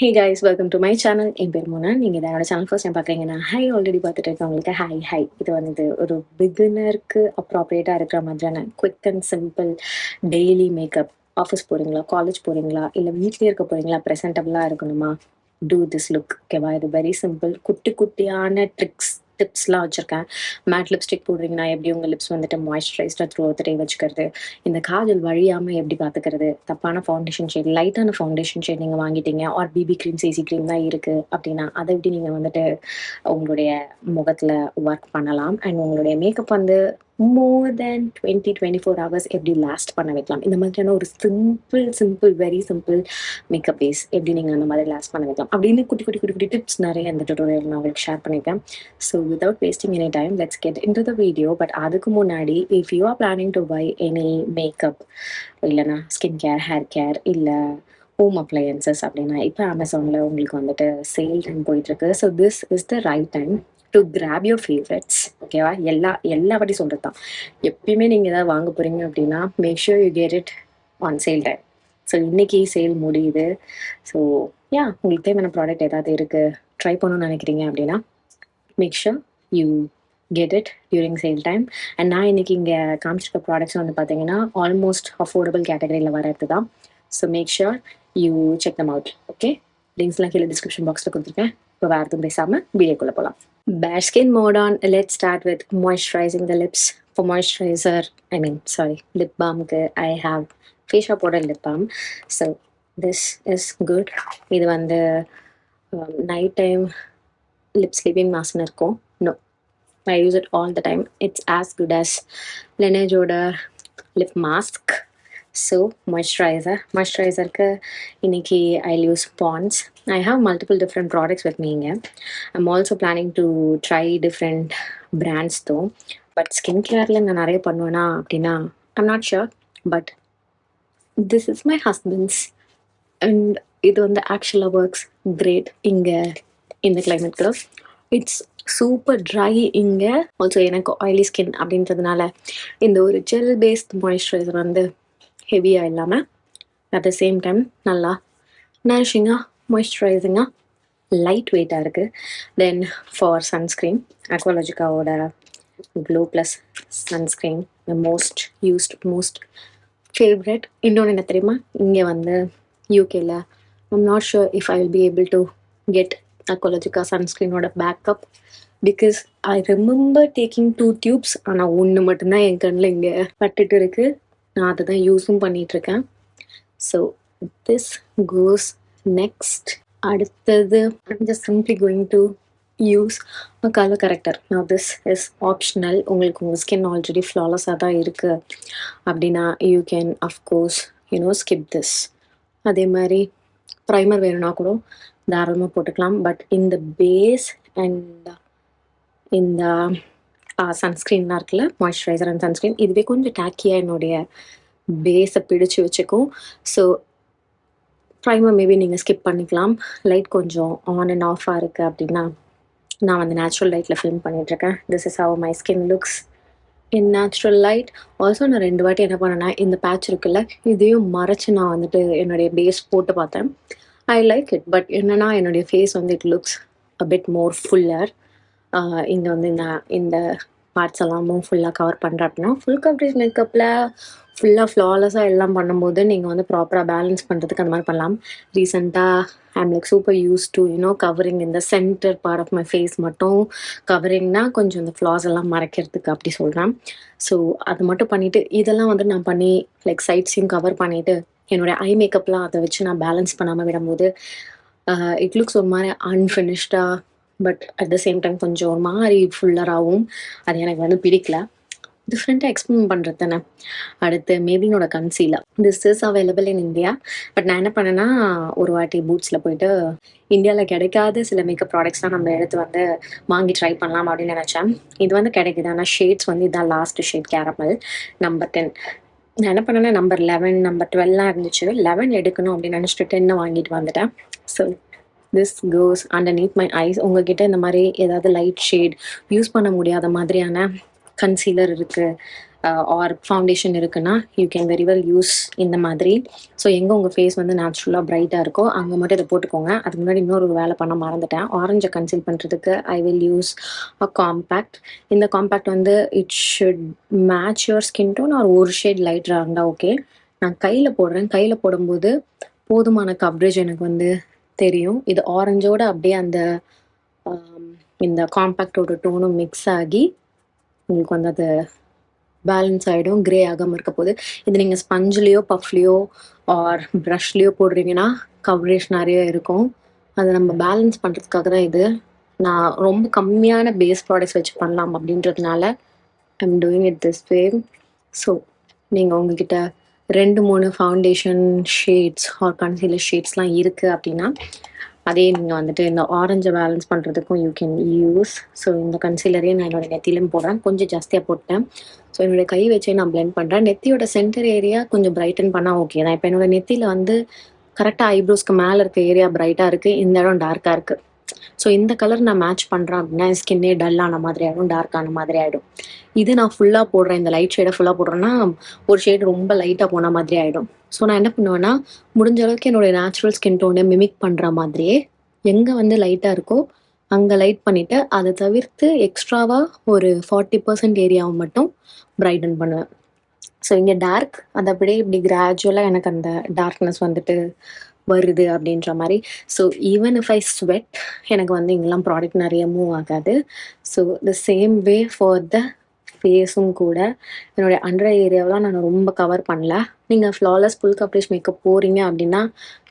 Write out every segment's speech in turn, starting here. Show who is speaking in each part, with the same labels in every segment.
Speaker 1: Hey guys, welcome to my channel. என் பேர் மோனா. நீங்கள் என்னோட சேனல் ஃபர்ஸ்ட் டைம் பார்க்குறீங்கன்னா ஆல்ரெடி பார்த்துட்டு இருக்கவங்களுக்கு ஹாய். இது வந்து ஒரு பிகினருக்கு அப்ராப்ரியேட்டாக இருக்கிற மாதிரியான quick and simple daily makeup. Office போகிறீங்களா, காலேஜ் போகிறீங்களா, இல்லை வீட்லேயே இருக்க போகிறீங்களா, ப்ரெசென்டபுளாக இருக்கணுமா, டூ திஸ் லுக். ஓகேவா? இது வெரி சிம்பிள். குட்டி குட்டியான டிப்ஸ்லாம் வச்சுருக்கேன். மேட் லிப்ஸ்டிக் போடுறீங்கன்னா எப்படி உங்கள் லிப்ஸ் வந்துட்டு மாய்ஸ்சரைஸ்டாக த்ரூ அவுட் டே வச்சுக்கிறது, இந்த காஜல் வழியாமல் எப்படி பார்த்துக்கிறது, தப்பான ஃபவுண்டேஷன் ஷேட், லைட்டான ஃபவுண்டேஷன் ஷேட் நீங்கள் வாங்கிட்டீங்க or BB cream, CC cream தான் இருக்குது அப்படின்னா அதை எப்படி நீங்கள் வந்துட்டு உங்களுடைய முகத்தில் ஒர்க் பண்ணலாம். அண்ட் உங்களுடைய மேக்கப் வந்து மோர் தென் 24 ஹவர்ஸ் எப்படி லாஸ்ட் பண்ண வைக்கலாம். இந்த மாதிரியான ஒரு simple very simple makeup base எப்படி நீங்கள் அந்த மாதிரி லாஸ்ட் பண்ண வைக்கலாம் அப்படின்னு குட்டி குட்டி குட்டி குட்டி டிப்ஸ் நிறைய இந்த டுட்டோரியல் நான் உங்களுக்கு ஷேர் பண்ணியிருக்கேன். So without wasting any time, let's get into the video. But அதுக்கு முன்னாடி, if you are planning to buy any makeup, இல்லைனா ஸ்கின் கேர், ஹேர் கேர், இல்லை ஹோம் அப்ளையன்சஸ் அப்படின்னா இப்போ அமேசானில் உங்களுக்கு வந்துட்டு சேல் டைம் போயிட்டுருக்கு. So this is the right time to grab your favourites. ஓகேவா? எல்லா வாட்டி சொல்கிறது தான். எப்பயுமே நீங்கள் எதாவது வாங்க போகிறீங்க அப்படின்னா make sure you get it on sale time. So இன்றைக்கி சேல் முடியுது. ஸோ உங்களுக்கு தேவையான ப்ராடக்ட் ஏதாவது இருக்குது, ட்ரை பண்ணணும்னு நினைக்கிறீங்க அப்படின்னா make sure you get it during sale time. And நான் இன்றைக்கி இங்கே காமிச்சிருக்க ப்ராடக்ட்ஸ் வந்து பார்த்தீங்கன்னா ஆல்மோஸ்ட் அஃபோர்டபுள் கேட்டகரியில் வரது தான். So make sure you check them out. Okay, லிங்க்ஸ்லாம் கீழே டிஸ்கிரிப்ஷன் பாக்ஸில் கொடுத்துருக்கேன். இப்போ வேறு எதுவும் பேசாமல் வீடியோக்குள்ளே போகலாம். Bare skin mode on. Let's start with moisturizing the lips. For moisturizer, lip balm, I have facial powder lip balm. So this is good. இது வந்து night time lip sleeping mask இருக்கும். No, I use it all the time. It's as good as Laneige ஓட lip mask. So moisturizer இன்னைக்கு I'll use Pond's. I have multiple different products with me இங்க. I'm also planning to try different brands though. But skin கேரில் நான் நிறைய பண்ணுவேனா அப்படின்னா I'm not sure. But this is my husband's. And இது வந்து ஆக்சுவலாக ஒர்க்ஸ் கிரேட் இங்கே இந்த கிளைமேட்க்கு. இட்ஸ் சூப்பர் ட்ரை இங்கே. ஆல்சோ எனக்கு ஆயிலி ஸ்கின் அப்படின்றதுனால இந்த ஒரு ஜெல் பேஸ்ட் மாய்ஸ்சரைசர் வந்து ஹெவியாக இல்லாமல் அட் த சேம் டைம் நல்லா நரிஷிங்காக, மாய்ஸ்சரைசிங்காக, லைட் வெயிட்டாக இருக்குது. தென் ஃபார் சன்ஸ்க்ரீன், அக்வாலஜிக்காவோட glow plus sunscreen, the most favourite. இன்னொன்று என்ன தெரியுமா, இங்கே வந்து யூகேல I'm not sure if I will be able to get Aqualogica சன்ஸ்க்ரீனோட backup because I remember taking 2 tubes. ஆனால் ஒன்று மட்டும்தான் என் கண்ணில் இங்கே பட்டுட்டு இருக்குது. நான் அதை தான் யூஸும் பண்ணிகிட்ருக்கேன். So this goes next. அடுத்தது I'm just simply going to use a colour corrector. நான் திஸ் இஸ் ஆப்ஷனல். உங்களுக்கு உங்கள் ஸ்கின் ஆல்ரெடி ஃப்ளாலஸாக தான் இருக்குது அப்படின்னா you can of course skip this. அதே மாதிரி ப்ரைமர் வேணும்னா கூட தாராளமாக போட்டுக்கலாம். பட் இந்த பேஸ் அண்ட் இந்த சன்ஸ்க்ரீன்லாம் இருக்குல்ல, மாய்ஸ்சரைசர் அண்ட் சன்ஸ்க்ரீன், இதுவே கொஞ்சம் டேக்கியாக என்னுடைய பேஸை பிடிச்சி வச்சுக்கும். ஸோ ப்ரைமர் மேபி நீங்கள் ஸ்கிப் பண்ணிக்கலாம். லைட் கொஞ்சம் ஆன் அண்ட் ஆஃபாக இருக்குது அப்படின்னா நான் வந்து நேச்சுரல் லைட்டில் ஃபில்ம் பண்ணிகிட்ருக்கேன். This is have my skin looks in natural light. Also நான் 2 வாட்டி என்ன பண்ணேன்னா, இந்த பேட்ச் இருக்குல்ல, இதையும் மறைச்சி நான் வந்துட்டு என்னுடைய பேஸ் போட்டு பார்த்தேன். I like it. பட் என்னென்னா என்னுடைய ஃபேஸ் வந்து it looks a bit more fuller. இங்கே வந்து இந்த பார்ட்ஸ் எல்லாமும் ஃபுல்லாக கவர் பண்ணுறேன் அப்படின்னா ஃபுல் கவரேஜ் மேக்கப்பில் ஃபுல்லாக ஃப்ளாலஸாக எல்லாம் பண்ணும்போது நீங்கள் வந்து ப்ராப்பராக பேலன்ஸ் பண்ணுறதுக்கு அந்த மாதிரி பண்ணலாம். ரீசெண்டாக I'm like super use to covering இந்த centre part of my face மட்டும் கவரிங்னா கொஞ்சம் இந்த ஃப்ளாஸ் எல்லாம் மறைக்கிறதுக்கு அப்படி சொல்கிறேன். ஸோ அது மட்டும் பண்ணிவிட்டு இதெல்லாம் வந்து நான் பண்ணி லைக் சைட்ஸையும் கவர் பண்ணிவிட்டு என்னுடைய ஐ மேக்கப்லாம் அதை வச்சு நான் பேலன்ஸ் பண்ணாமல் விடும்போது இட் லுக்ஸ் ஒரு மாதிரி அன்ஃபினிஷ்டாக, but at the same time கொஞ்சம் ஒரு மாதிரி ஃபுல்லராகவும். அது எனக்கு வந்து பிடிக்கல. டிஃப்ரெண்ட்டாக எக்ஸ்பிளைன் பண்ணுறது தானே. அடுத்து மேபினோட concealer. This is available in India. But நான் என்ன பண்ணேன்னா, ஒரு வாட்டி பூட்ஸில் போயிட்டு இந்தியாவில் கிடைக்காத சில மேக்கப் ப்ராடக்ட்ஸ்லாம் நம்ம எடுத்து வந்து வாங்கி ட்ரை பண்ணலாம் அப்படின்னு நினச்சேன். இது வந்து கிடைக்குது. ஆனால் ஷேட்ஸ் வந்து இதான் லாஸ்ட் ஷேட், கேரமல் நம்பர் 10. நான் என்ன பண்ணேன்னா நம்பர் 11, நம்பர் 12 இருந்துச்சு. 11 எடுக்கணும் அப்படின்னு நினச்சிட்டு 10 வாங்கிட்டு வந்துட்டேன். So this cos underneath my ice. உங்ககிட்ட இந்த மாதிரி ஏதாவது லைட் ஷேட் யூஸ் பண்ண முடியாத மாதிரியான கன்சீலர் இருக்குது, ஆர் ஃபவுண்டேஷன் இருக்குன்னா you can very well use இந்த மாதிரி. ஸோ எங்கே உங்கள் ஃபேஸ் வந்து நேச்சுரலாக பிரைட்டாக இருக்கோ அங்கே மட்டும் இதை போட்டுக்கோங்க. அதுக்கு முன்னாடி இன்னொரு வேலை பண்ண மறந்துட்டேன். ஆரஞ்சை கன்சீல் பண்ணுறதுக்கு I will use a compact. இந்த காம்பேக்ட் வந்து it should match your skin tone or ஒரு ஷேட் லைட்டராக இருந்தால் ஓகே. நான் கையில் போடுறேன். கையில் போடும்போது போதுமான கவரேஜ் எனக்கு வந்து தெரியும். இது ஆரஞ்சோட அப்படியே அந்த இந்த காம்பேக்டோட டோனும் மிக்ஸ் ஆகி உங்களுக்கு வந்து அது பேலன்ஸ் ஆகிடும், கிரே ஆகாமல் இருக்க போது. இது நீங்கள் ஸ்பஞ்ச்லேயோ பஃப்லேயோ ஆர் ப்ரஷ்லேயோ போடுறீங்கன்னா கவரேஜ் நிறைய இருக்கும். அதை நம்ம பேலன்ஸ் பண்ணுறதுக்காக தான் இது. நான் ரொம்ப கம்மியான பேஸ் ப்ராடக்ட்ஸ் வச்சு பண்ணலாம் அப்படின்றதுனால I'm doing it this way. So நீங்கள் உங்ககிட்ட 2-3 ஃபவுண்டேஷன் ஷேட்ஸ் ஆர் கன்சீலர் ஷேட்ஸ்லாம் இருக்குது அப்படின்னா அதே நீங்கள் வந்துட்டு இந்த ஆரஞ்சை பேலன்ஸ் பண்ணுறதுக்கும் யூ கேன் யூஸ். ஸோ இந்த கன்சீலரையும் நான் என்னோடய நெத்தியிலும் போடுறேன். கொஞ்சம் ஜாஸ்தியாக போட்டேன். ஸோ என்னோடய கை வச்சே நான் பிளெண்ட் பண்ணுறேன். நெத்தியோட சென்டர் ஏரியா கொஞ்சம் பிரைட்டன் பண்ணால் ஓகே தான். இப்போ என்னோடய நெத்தியில் வந்து கரெக்டாக ஐப்ரோஸ்க்கு மேலே இருக்க ஏரியா பிரைட்டாக இருக்குது, இந்த இடம் டார்க்காக இருக்குது. ஸோ இந்த கலர் நான் மேட்ச் பண்ணுறேன் அப்படின்னா ஸ்கின்னே டல்லான மாதிரி ஆகிடும், டார்க்கான மாதிரி ஆகிடும். இது நான் ஃபுல்லாக போடுறேன், இந்த லைட் ஷேடை ஃபுல்லாக போடுறேன்னா ஒரு ஷேடு ரொம்ப லைட்டாக போன மாதிரி ஆகிடும். ஸோ நான் என்ன பண்ணுவேன்னா முடிஞ்ச அளவுக்கு என்னுடைய நேச்சுரல் ஸ்கின் டோனை மிமிக் பண்ணுற மாதிரியே எங்கே வந்து லைட்டாக இருக்கோ அங்கே லைட் பண்ணிவிட்டு அதை தவிர்த்து எக்ஸ்ட்ராவாக ஒரு 40% ஏரியாவை மட்டும் பிரைட்டன் பண்ணுவேன். ஸோ இங்கே டார்க் அது அப்படியே இப்படி கிராஜுவலாக எனக்கு அந்த டார்க்னஸ் வந்துட்டு வருது அப்படின்ற மாதிரி. So even if I sweat எனக்கு வந்து இங்கெல்லாம் ப்ராடக்ட் நிறைய மூவ் ஆகாது. So the same way for the ஃபேஸும் கூட என்னுடைய அண்டர் ஏரியாவெலாம் நான் ரொம்ப கவர் பண்ணல. நீங்கள் ஃப்ளாலெஸ் ஃபுல் கவரேஜ் மேக்கப் போகிறீங்க அப்படின்னா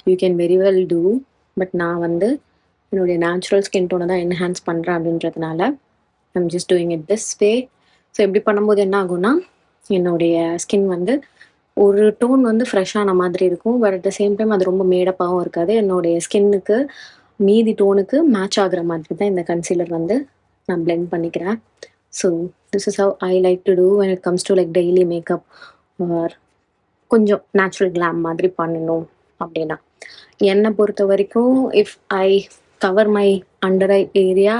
Speaker 1: you can very well do. But நான் வந்து என்னுடைய நேச்சுரல் ஸ்கின் டோனை தான் என்ஹான்ஸ் பண்ணுறேன் அப்படின்றதுனால I'm just doing it this way. So எப்படி பண்ணும்போது என்ன ஆகும்னா என்னுடைய ஸ்கின் வந்து ஒரு டோன் வந்து ஃப்ரெஷ்ஷான மாதிரி இருக்கும். But at the same time அது ரொம்ப மேடப்பாகவும் இருக்காது. என்னுடைய ஸ்கின்னுக்கு மீதி டோனுக்கு மேட்ச் ஆகுற மாதிரி தான் இந்த கன்சீலர் வந்து நான் பிளெண்ட் பண்ணிக்கிறேன். So this is how I like to do when it comes to like daily makeup or கொஞ்சம் நேச்சுரல் கிளாம் மாதிரி பண்ணணும் அப்படின்னா. என்னை பொறுத்த வரைக்கும் if I cover my under eye area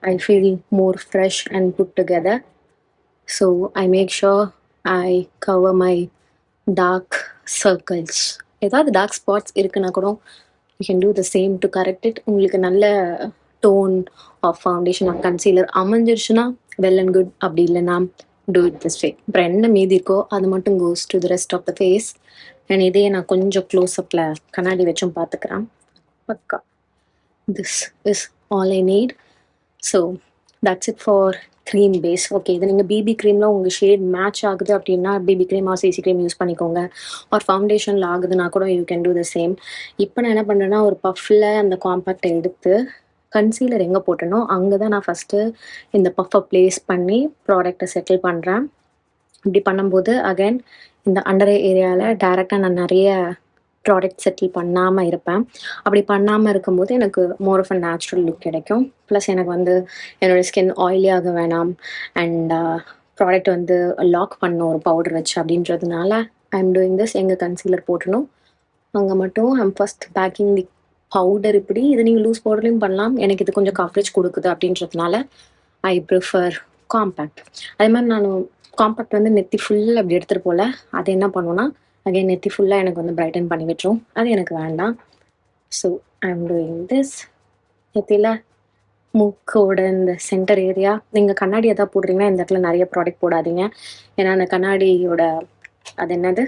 Speaker 1: I feel more fresh and put together. So I make sure I cover my dark circles. ஏதாவது dark spots இருக்குன்னா கூட you can do the same to correct it. உங்களுக்கு நல்ல tone of foundation of concealer அமைஞ்சிருச்சுன்னா well and good. அப்படி இல்லைன்னா do it this way. அப்புறம் என்ன மீதி இருக்கோ அது மட்டும் goes to the rest of the face. And இதையே நான் கொஞ்சம் க்ளோஸ்அப்பில் கண்ணாடி வச்சும் பார்த்துக்கிறேன். பக்கா this is all I need. So that's it for cream base. Okay, இது நீங்கள் பிபி க்ரீமில் உங்கள் ஷேட் மேட்ச் ஆகுது அப்படின்னா BB cream or CC cream use பண்ணிக்கோங்க. ஆர் ஃபவுண்டேஷனில் ஆகுதுன்னா கூட you can do the same. இப்போ நான் என்ன பண்ணுறேன்னா ஒரு பஃப்பில் அந்த காம்பேக்டை எடுத்து கன்சீலர் எங்கே போட்டனோ அங்கே தான் நான் ஃபஸ்ட்டு இந்த பஃப்பை ப்ளேஸ் பண்ணி ப்ராடக்டை செட்டில் பண்ணுறேன். இப்படி பண்ணும்போது அகைன் இந்த அண்டர் ஏரியாவில் டைரெக்டாக நான் நிறைய ப்ராடக்ட் செட்டில் பண்ணாமல் இருப்பேன். அப்படி பண்ணாமல் இருக்கும்போது எனக்கு more of a natural look கிடைக்கும். ப்ளஸ் எனக்கு வந்து என்னோடய ஸ்கின் ஆயிலியாக வேணாம் அண்ட் ப்ராடக்ட் வந்து லாக் பண்ண ஒரு பவுடர் வச்சு அப்படின்றதுனால ஐ எம் டூயிங் திஸ். எங்கே கன்சீலர் போட்டணும் அங்கே மட்டும் I'm first baking the powder. இப்படி இது நீங்கள் லூஸ் பவுடர்லையும் பண்ணலாம். எனக்கு இது கொஞ்சம் கவரேஜ் கொடுக்குது அப்படின்றதுனால ஐ ப்ரிஃபர் காம்பேக்ட். அதே மாதிரி நான் காம்பேக்ட் வந்து நெத்தி ஃபுல் அப்படி எடுத்துகிட்டு போல அதை என்ன பண்ணுவோன்னா அகைன் நெத்தி ஃபுல்லாக எனக்கு வந்து பிரைட்டன் பண்ணி விட்டுரும். அது எனக்கு வேண்டாம். So I am doing this. நெத்தியில் மூக்கோட இந்த சென்டர் ஏரியா நீங்கள் கண்ணாடி எதாவது போடுறீங்கன்னா இந்த இடத்துல நிறைய ப்ராடக்ட் போடாதீங்க. ஏன்னா அந்த கண்ணாடியோட அது என்னது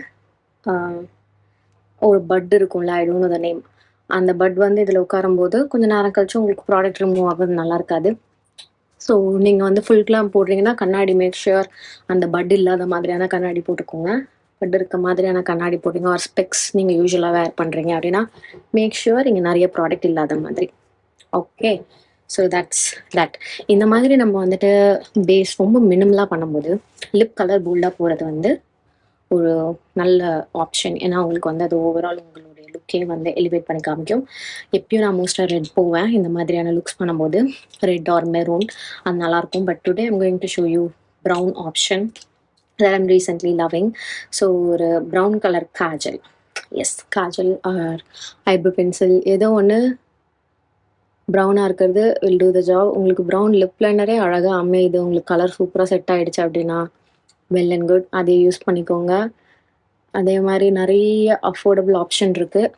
Speaker 1: ஒரு பட் இருக்கும்ல, I don't know the name. அந்த பட் வந்து இதில் உட்காரும்போது கொஞ்சம் நேரம் கழிச்சு உங்களுக்கு ப்ராடக்ட் ரிமூவ் ஆகுறது நல்லா இருக்காது. ஸோ நீங்கள் வந்து ஃபுல் கிளாம் போடுறீங்கன்னா கண்ணாடி மேக் ஷுர் அந்த பட் இல்லாத மாதிரியான கண்ணாடி போட்டுக்கோங்க. பட் இருக்க மாதிரியான கண்ணாடி போடுங்க. ஆர் ஸ்பெக்ஸ் நீங்கள் யூஸ்வலாக வேர் பண்ணுறீங்க அப்படின்னா மேக் ஷுர் இங்கே நிறைய ப்ராடக்ட் இல்லாத மாதிரி. Okay, so that's that. இந்த மாதிரி நம்ம வந்துட்டு பேஸ் ரொம்ப மினிமலாக பண்ணும்போது லிப் கலர் போல்டாக போகிறது வந்து ஒரு நல்ல ஆப்ஷன். ஏன்னா உங்களுக்கு வந்து அது ஓவரால் உங்களுடைய லுக்கே வந்து எலிவேட் பண்ணி காமிக்கும். எப்பயும் நான் மோஸ்ட்டாக ரெட் போவேன் இந்த மாதிரியான லுக்ஸ் பண்ணும்போது, ரெட் ஆர் மெரூன், அது நல்லாயிருக்கும். But today I'm going to show you brown option that I'm recently loving. So ஒரு brown colour kajal, yes kajal or eyebrow pencil ஏதோ ஒன்று ப்ரௌனாக இருக்கிறது வில் டூ த ஜாப். உங்களுக்கு ப்ரௌன் லிப் லைனரே அழகாக அமையுது, உங்களுக்கு கலர் சூப்பராக செட் ஆகிடுச்சு அப்படின்னா வெல் அண்ட் குட். அதை யூஸ் பண்ணிக்கோங்க. அதே மாதிரி நிறைய அஃபோர்டபுள் ஆப்ஷன் இருக்குது.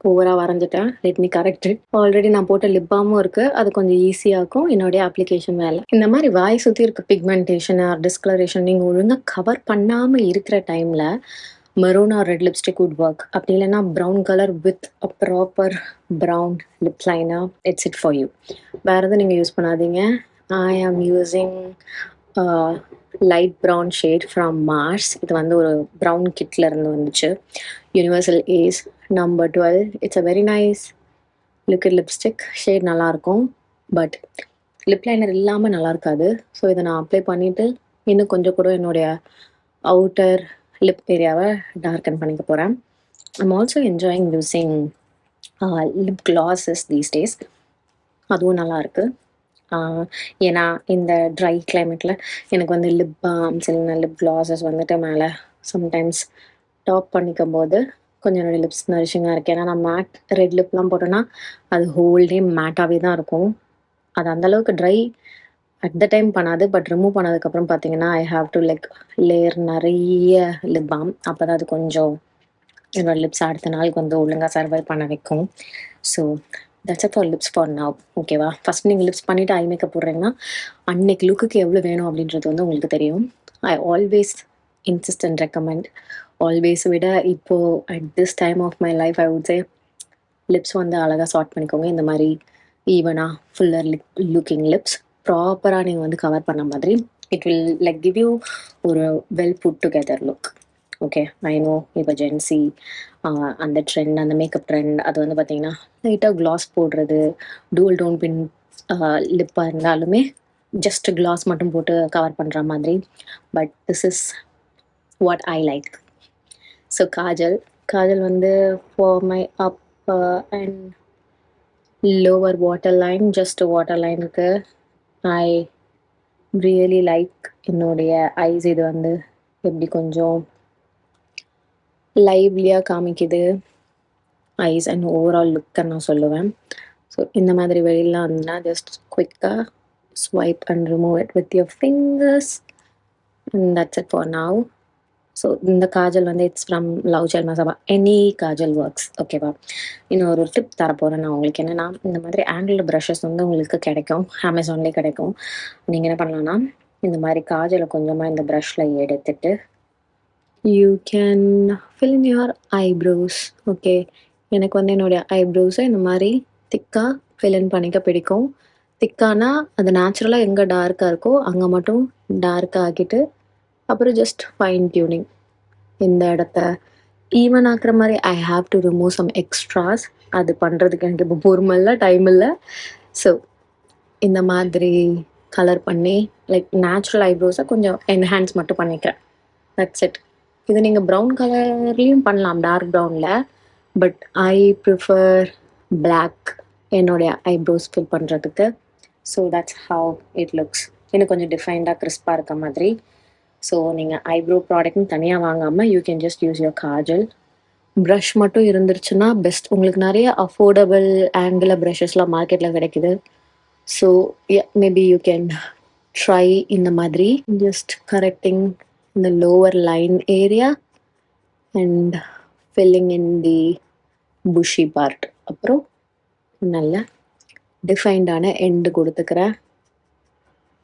Speaker 1: ஓவராக வரைஞ்சிட்டேன், let me correct it. Already நான் போட்ட லிப் பாமும் இருக்குது, அது கொஞ்சம் ஈஸியாகும் என்னுடைய அப்ளிகேஷன் வேலை. இந்த மாதிரி வாய் சுற்றி இருக்க பிக்மெண்டேஷன் ஆர் டிஸ்கலரேஷன் நீங்கள் ஒழுங்காக கவர் பண்ணாமல் இருக்கிற டைமில் maroon or red lipstick would work. அப்படி இல்லைன்னா brown colour with a proper brown lip liner, it's it for you. வேறு எதுவும் நீங்கள் யூஸ் பண்ணாதீங்க. I am using light brown shade from Mars. இது வந்து ஒரு ப்ரௌன் கிட்ல இருந்து வந்துச்சு, universal ace number 12. It's a very nice liquid lipstick. Shade நல்லாயிருக்கும், பட் லிப் லைனர் இல்லாமல் நல்லா இருக்காது. ஸோ இதை நான் அப்ளை பண்ணிவிட்டு இன்னும் கொஞ்சம் கூட என்னுடைய அவுட்டர் லிப் ஏரியாவை டார்க்கன் பண்ணிக்க போகிறேன். I'm also enjoying using lip classes these days. அதுவும் நல்லாயிருக்கு. ஏன்னா இந்த ட்ரை கிளைமேட்டில் எனக்கு வந்து லிப் பாம்ஸ் இல்லைன்னா லிப் கிளாஸஸ் வந்துட்டு மேலே சம்டைம்ஸ் டாப் பண்ணிக்கும் போது கொஞ்சம் என்னோடய லிப்ஸ் நரிஷிங்காக இருக்குது. ஏன்னா நான் மேட் ரெட் லிப்லாம் போட்டேன்னா அது ஹோல் டே மேட்டாகவே தான் இருக்கும். அது அந்தளவுக்கு ட்ரை அட் த டைம் பண்ணாது, பட் ரிமூவ் பண்ணதுக்கப்புறம் பார்த்தீங்கன்னா ஐ ஹாவ் டு லைக் லேயர் நிறைய லிப் பாம். அப்போ தான் அது கொஞ்சம் என்னோட லிப்ஸ் அடுத்த நாளுக்கு வந்து ஒழுங்காக சர்வை பண்ண வைக்கும். So that's it for lips for now. ஓகேவா? ஃபஸ்ட் நீங்கள் லிப்ஸ் பண்ணிவிட்டு ஐ மேக்கப் போடுறீங்கன்னா அன்னைக்கு லுக்குக்கு எவ்வளோ வேணும் அப்படின்றது வந்து உங்களுக்கு தெரியும். I always insist and recommend. Always விட இப்போது at this time of my life I would say lips வந்து அழகாக சார்ட் பண்ணிக்கோங்க. இந்த மாதிரி ஈவனாக ஃபுல்லர் லுக்கிங் லிப்ஸ் ப்ராப்பராக நீங்கள் வந்து கவர் பண்ண மாதிரி it will like give you ஒரு well put together look. Okay, I know இப்போ ஜென்சி அந்த ட்ரெண்ட், அந்த மேக்கப் ட்ரெண்ட், அது வந்து பார்த்திங்கன்னா லைட்டாக க்ளாஸ் போடுறது, டூல் டோன் பின் லிப்பாக இருந்தாலுமே ஜஸ்ட் க்ளாஸ் மட்டும் போட்டு கவர் பண்ணுற மாதிரி. But this is what I like. So kajal வந்து for my upper and lower water line, just water லைனுக்கு ஐ ரியலி லைக் என்னுடைய ஐஸ் இது வந்து எப்படி கொஞ்சம் லைவ்லியாக காமிக்குது ஐஸ் அண்ட் ஓவரால் லுக்கை நான் சொல்லுவேன். ஸோ இந்த மாதிரி வெளியெலாம் வந்துன்னா ஜஸ்ட் குவிக்காக swipe and remove it with your fingers and that's it for now. So இந்த காஜல் வந்து it's from love child Masaba. Any kajal works. ஓகேவா? இன்னும் ஒரு டிப் தரப்போகிறேன் நான் உங்களுக்கு. என்னென்னா, இந்த மாதிரி ஆங்கிள் ப்ரஷஸ் வந்து உங்களுக்கு கிடைக்கும், அமேசான்லேயே கிடைக்கும். நீங்கள் என்ன பண்ணலான்னா, இந்த மாதிரி காஜலை கொஞ்சமாக இந்த ப்ரஷில் எடுத்துட்டு you can fill in your eyebrows. Okay, எனக்கு வந்து என்னுடைய ஐப்ரோஸை இந்த மாதிரி திக்காக ஃபில் இன் பண்ணிக்க பிடிக்கும். திக்கானா அது நேச்சுரலாக எங்கே டார்க்காக இருக்கோ அங்கே மட்டும் டார்க்காக ஆக்கிட்டு அப்புறம் ஜஸ்ட் ஃபைன் டியூனிங் இந்த இடத்த ஈவன் ஆக்குற மாதிரி I have to remove some extras. அது பண்ணுறதுக்கு எனக்கு இப்போ பொறுமை இல்லை, டைம் இல்லை. ஸோ இந்த மாதிரி கலர் பண்ணி லைக் நேச்சுரல் ஐப்ரோஸை கொஞ்சம் என்ஹான்ஸ் மட்டும் பண்ணிக்கிறேன். That's it. இது நீங்கள் ப்ரௌன் கலர்லேயும் பண்ணலாம், டார்க் ப்ரௌனில். பட் ஐ ப்ரிஃபர் பிளாக் என்னுடைய ஐப்ரோஸ் ஃபில் பண்ணுறதுக்கு. So that's how it looks. இன்னும் கொஞ்சம் டிஃபைன்டாக கிறிஸ்பாக இருக்க மாதிரி. ஸோ நீங்கள் ஐப்ரோ ப்ராடக்ட்னு தனியாக வாங்காமல் you can just use your Kajal. Brush மட்டும் இருந்துருச்சுன்னா பெஸ்ட். உங்களுக்கு நிறைய அஃபோர்டபுள் ஆங்கிள் ப்ரஷஸ்லாம் மார்க்கெட்டில் கிடைக்குது. So maybe you can try இந்த மாதிரி ஜஸ்ட் கரெக்டிங் இந்த lower line area and filling in the Bussy part. அப்புறம் நல்ல டிஃபைன்டான எண்டு கொடுத்துக்கிறேன்.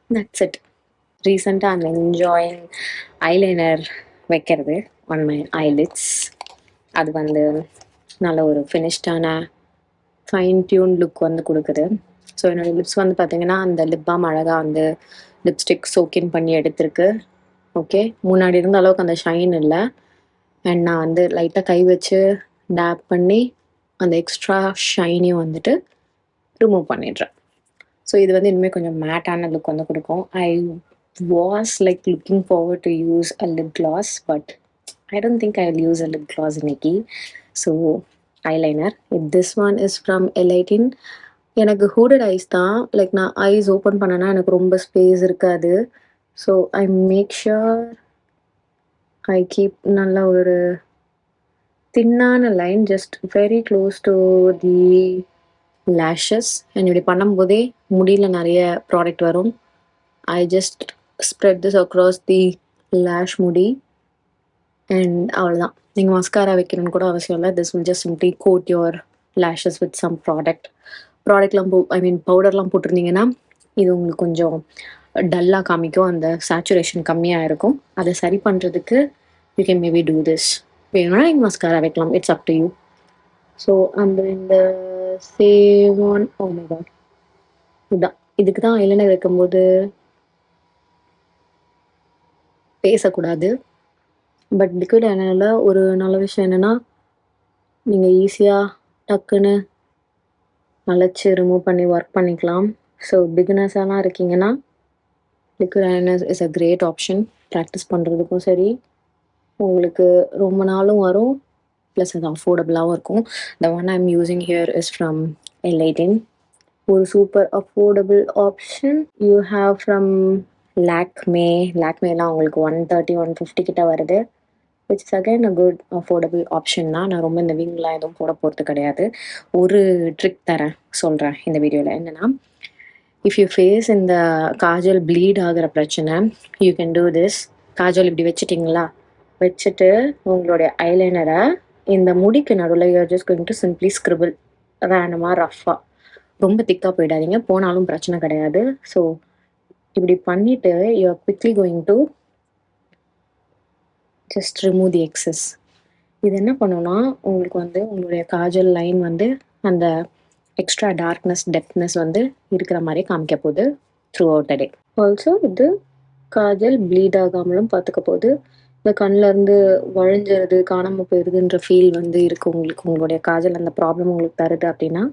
Speaker 1: That's it. ரீசெண்டாக ஐம் என்ஜாயிங் ஐலைனர் வைக்கிறது ஆன் மை ஐலிட்ஸ். அது வந்து நல்ல ஒரு ஃபினிஷ்டான ஃபைன் டியூன் லுக் வந்து கொடுக்குது. ஸோ என்னோடய லிப்ஸ் வந்து பார்த்திங்கன்னா அந்த லிப் பாம் அழகாக வந்து லிப்ஸ்டிக் சோக்கின் பண்ணி எடுத்திருக்கு. ஓகே, முன்னாடி இருந்த அளவுக்கு அந்த ஷைன் இல்லை. அண்ட் நான் வந்து லைட்டாக கை வச்சு டேப் பண்ணி அந்த எக்ஸ்ட்ரா ஷைனையும் வந்துட்டு ரிமூவ் பண்ணிடுறேன். ஸோ இது வந்து இனிமேல் கொஞ்சம் மேட்டான லுக் வந்து கொடுக்கும். I was like looking forward to use a lip gloss, but I don't think I will use a lip gloss இன்னைக்கு. So eyeliner this one is from L18. எனக்கு ஹூடட் ஐஸ் தான். Like நான் eyes open பண்ணேன்னா எனக்கு ரொம்ப space இருக்காது. So I make sure I keep நல்ல ஒரு தின்னான line just very close to the lashes. இப்படி பண்ணும்போதே முடியில் நிறைய ப்ராடக்ட் வரும். I just spread this across the lash முடி அண்ட் அவ்வளோதான். நீங்கள் மஸ்காரா வைக்கணும்னு கூட அவசியம் இல்லை. This will just simply coat your lashes with some ப்ராடக்ட்லாம் பவுடர்லாம் போட்டிருந்தீங்கன்னா இது உங்களுக்கு கொஞ்சம் டல்லாக காமிக்கும். அந்த சேச்சுரேஷன் கம்மியாக இருக்கும். அதை சரி பண்ணுறதுக்கு you can maybe do this. வேணும்னா நீங்கள் மஸ்காரா வைக்கலாம். It's up to you. So அந்த இந்த சேம் ஒன் இதுதான். இதுக்கு தான் ஐலைனர் வைக்கும்போது பேசக்கூடாது. பட் லிக்விட் ஐலைனரில் ஒரு நல்ல விஷயம் என்னென்னா நீங்கள் ஈஸியாக டக்குன்னு அழைச்சி ரிமூவ் பண்ணி ஒர்க் பண்ணிக்கலாம். ஸோ பிகினர்ஸாலாம் இருக்கீங்கன்னா liquid eyeliner is a great option. Practice பண்ணுறதுக்கும் சரி, உங்களுக்கு ரொம்ப நாளும் வரும், ப்ளஸ் அது அஃபோர்டபுளாகவும் இருக்கும். The one I'm using here is from L18. ஒரு super affordable option you have from லாக்மேலாம் உங்களுக்கு 130-150 கிட்ட வருது, which is again a good affordable option தான். நான் ரொம்ப இந்த விங்லாம் எதுவும் போட போகிறது கிடையாது. ஒரு ட்ரிக் தரேன், சொல்கிறேன் இந்த வீடியோவில். என்னென்னா, இஃப் யூ ஃபேஸ் இந்த காஜல் ப்ளீட் ஆகிற பிரச்சனை, you can do this. Kajal இப்படி வச்சுட்டிங்களா, வச்சுட்டு உங்களுடைய ஐலைனரை இந்த முடிக்கு நடுவில் you're just going to simply scribble ரேண்டமாக ரஃப்பாக. ரொம்ப திக்காக போயிடாதீங்க, போனாலும் பிரச்சனை கிடையாது. ஸோ இப்படி பண்ணிவிட்டு you are quickly going to just remove the excess. இது என்ன பண்ணுன்னா உங்களுக்கு வந்து உங்களுடைய காஜல் லைன் வந்து அந்த எக்ஸ்ட்ரா டார்க்னஸ் டெப்த்னஸ் வந்து இருக்கிற மாதிரி காமிக்க போகுது through out the day. Also இது காஜல் ப்ளீட் ஆகாமலும் பார்த்துக்க போகுது. இந்த கண்ணிலேருந்து வழிஞ்சிருது, காணாமல் போயிடுதுன்ற ஃபீல் வந்து இருக்குது உங்களுக்கு. உங்களுடைய காஜல் அந்த ப்ராப்ளம் உங்களுக்கு தருது அப்படின்னா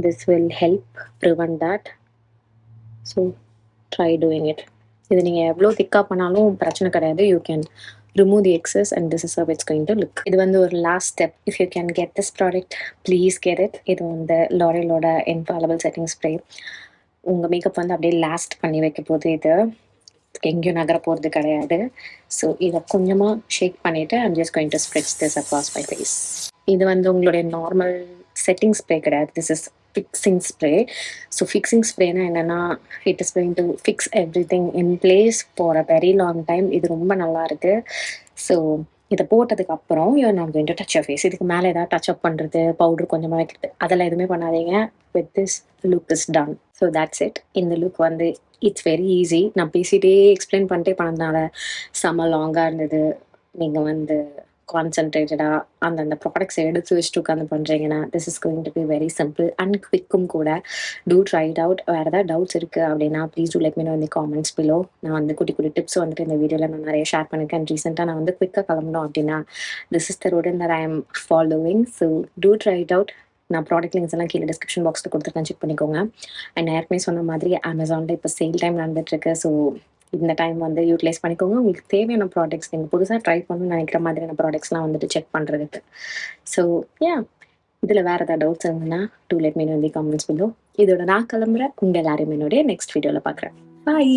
Speaker 1: this will help prevent that. So try doing it. இது நீங்கள் எவ்வளோ திக்காக பண்ணாலும் பிரச்சனை கிடையாது. You can remove the excess and this is how it's going to look. இது வந்து ஒரு last step. If you can get this product please get it. இது வந்து லாரியலோட இன்ஃபாலபிள் செட்டிங் ஸ்ப்ரே. உங்கள் மேக்கப் வந்து அப்படியே லாஸ்ட் பண்ணி வைக்க போது. இது எங்கேயும் நகர போகிறது கிடையாது. ஸோ இதை கொஞ்சமாக ஷேக் பண்ணிவிட்டு I'm just going to spread this across my face. இது வந்து உங்களுடைய நார்மல் செட்டிங் ஸ்ப்ரே கிடையாது. This is fixing spray. So fixing ஸ்ப்ரேனா என்னென்னா, it is going to fix everything in place for a very long time. இது ரொம்ப நல்லா இருக்குது. ஸோ இதை போட்டதுக்கு அப்புறம் you're not going to touch your face. இதுக்கு மேலே ஏதாவது டச் அப் பண்ணுறது, பவுடர் கொஞ்சமாக வைக்கிறது, அதெல்லாம் எதுவுமே பண்ணாதீங்க. With this look is done. So that's it. இந்த லுக் வந்து இட்ஸ் வெரி ஈஸி. நான் பேசிகிட்டே எக்ஸ்பிளைன் பண்ணிட்டே பண்ணதுனால செம்ம லாங்காக இருந்தது. நீங்கள் வந்து கான்சன்ட்ரேட்டடாக அந்தந்த ப்ராடக்ட்ஸை எடுத்து வச்சுட்டு உட்காந்து பண்ணுறீங்கன்னா this is going to be very simple and குவிக்கும் கூட. Do try it out. வேறு ஏதாவது டவுட்ஸ் இருக்குது அப்படின்னா please do let me know in the comments below. நான் வந்து குட்டி குட்டி டிப்ஸ் வந்துட்டு இந்த வீடியோவில் நான் நிறைய ஷேர் பண்ணியிருக்கேன். ரீசெண்டாக நான் வந்து குவிக்காக கிளம்பணும் அப்படின்னா this is the route that I am following. So do try it out. நான் ப்ராடக்ட் லிங்க்ஸ் எல்லாம் கீழே டிஸ்கிரிப்ஷன் பாக்ஸில் கொடுத்துருக்கேன், செக் பண்ணிக்கோங்க. அண்ட் ஏற்கனவே சொன்ன மாதிரி அமேசானில் இப்போ சேல் டைம் நடந்துட்டுருக்கு. ஸோ இந்த டைம் வந்து யூட்டிலைஸ் பண்ணிக்கோங்க. உங்களுக்கு தேவையான ப்ராடக்ட்ஸ் நீங்கள் புதுசாக ட்ரை பண்ணணும்னு நினைக்கிற மாதிரியான ப்ராடக்ட்ஸ்லாம் வந்துட்டு செக் பண்ணுறதுக்கு. ஸோ இதில் வேறு ஏதாவது டவுட்ஸ் இருந்ததுன்னா do let me know in the comments below. இதோட நான் கிளம்புறேன். உங்கள் எல்லாரையும் என்னுடைய நெக்ஸ்ட் வீடியோவில் பார்க்குறேன். பாய்.